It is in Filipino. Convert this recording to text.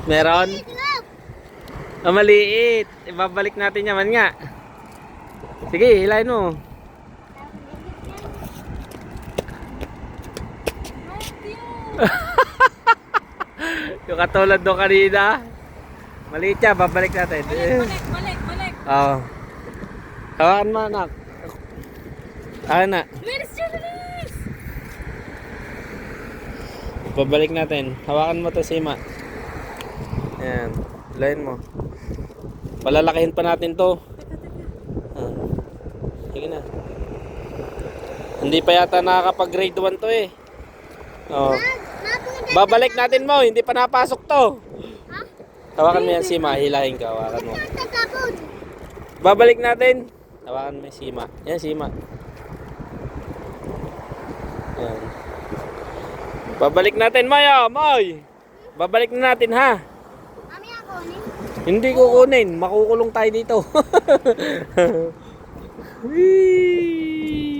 Meron? Oh, maliit. Ibabalik natin yaman nga. Sige, hilahin mo. Yung katulad doon kanina. Maliit siya, babalik natin. Balik. Oo. Hawakan mo, anak. Akin na. Bilis! Babalik natin. Hawakan mo to, Sima. Ayan. Hilahin mo. Palalakihin pa natin to. Sige na. Hindi pa yata nakakapag-grade 1 to eh. Oh. Babalik natin mo, hindi pa napasok to. Hawakan mo yan, Sima. Hilahin ka, hawakan mo. Babalik natin. Hawakan mo yung Sima. Yan, Sima. Yan. Babalik natin, Maya. May. Babalik na natin, ha? Mami, ako ni? Hindi kukunin. Makukulong tayo dito. Whee!